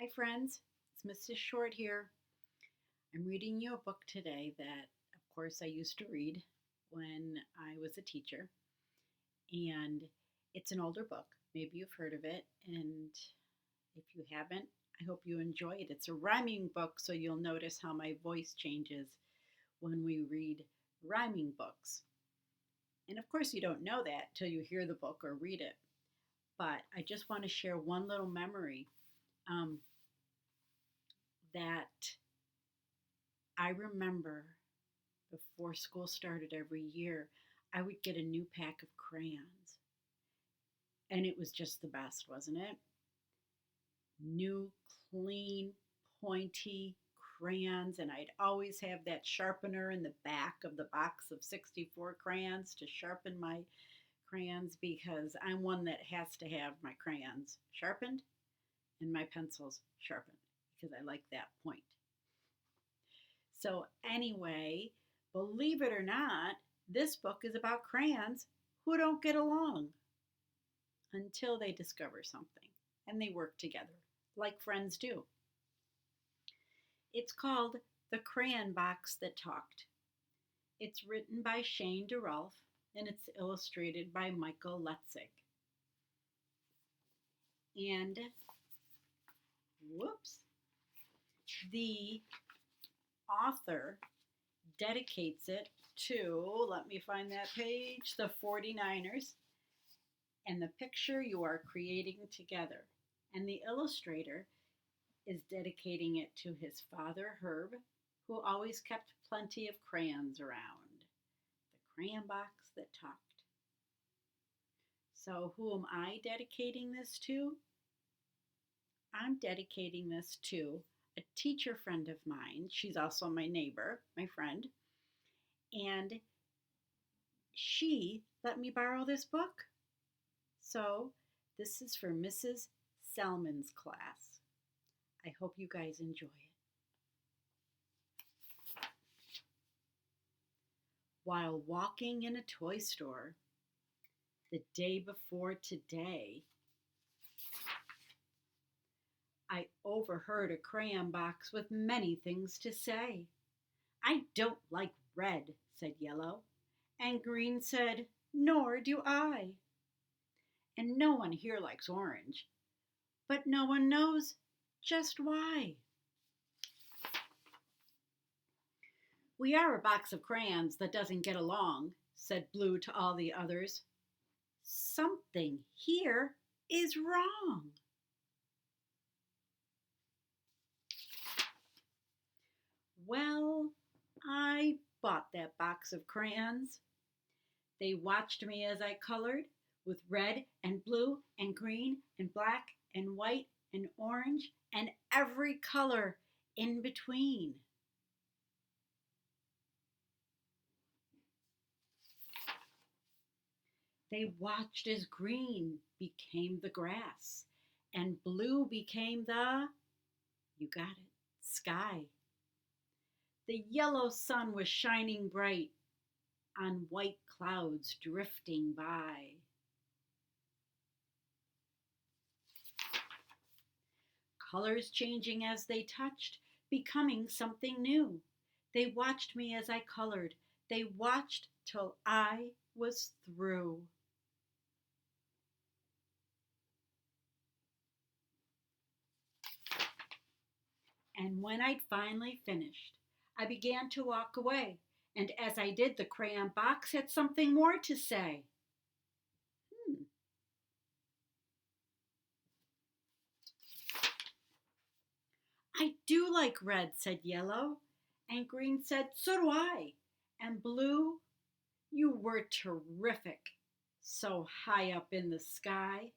Hi, friends. It's Mrs. Short here. I'm reading you a book today that, of course, I used to read when I was a teacher. And it's an older book. Maybe you've heard of it. And if you haven't, I hope you enjoy it. It's a rhyming book, so you'll notice how my voice changes when we read rhyming books. And of course, you don't know that till you hear the book or read it. But I just want to share one little memory. Um, that I remember before school started every year, I would get a new pack of crayons. And it was just the best, wasn't it? New, clean, pointy crayons. And I'd always have that sharpener in the back of the box of 64 crayons to sharpen my crayons because I'm one that has to have my crayons sharpened and my pencils sharpened because I like that point. So, anyway, believe it or not, this book is about crayons who don't get along until they discover something and they work together like friends do. It's called The Crayon Box That Talked. It's written by Shane Rolf and it's illustrated by Michael Letzig. And whoops, the author dedicates it to, let me find that page, the 49ers, and the picture you are creating together. And the illustrator is dedicating it to his father, Herb, who always kept plenty of crayons around. The crayon box that talked. So, who am I dedicating this to? I'm dedicating this to a teacher friend of mine. She's also my neighbor, my friend. And she let me borrow this book. So this is for Mrs. Selman's class. I hope you guys enjoy it. While walking in a toy store the day before today, I overheard a crayon box with many things to say. I don't like red, said Yellow, and Green said, nor do I. And no one here likes orange, but no one knows just why. We are a box of crayons that doesn't get along, said Blue to all the others. Something here is wrong. Well, I bought that box of crayons. They watched me as I colored with red and blue and green and black and white and orange and every color in between. They watched as green became the grass and blue became the, you got it, sky. The yellow sun was shining bright on white clouds drifting by. Colors changing as they touched, becoming something new. They watched me as I colored. They watched till I was through. And when I'd finally finished, I began to walk away. And as I did, the crayon box had something more to say. I do like red, said Yellow. And Green said, so do I. And Blue, you were terrific, so high up in the sky.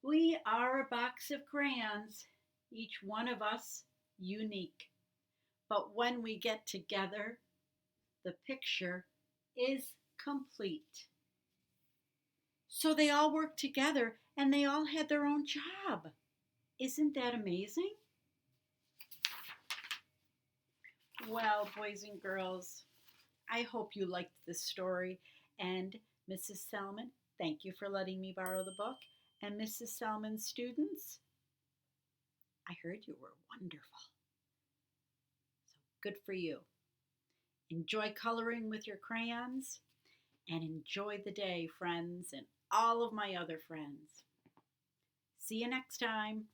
We are a box of crayons, each one of us unique. But when we get together, the picture is complete. So they all worked together and they all had their own job. Isn't that amazing? Well, boys and girls, I hope you liked this story. And Mrs. Salmon, Thank you for letting me borrow the book. And Mrs. Salmon's students, I heard you were wonderful. So good for you. Enjoy coloring with your crayons and enjoy the day, friends, and all of my other friends. See you next time.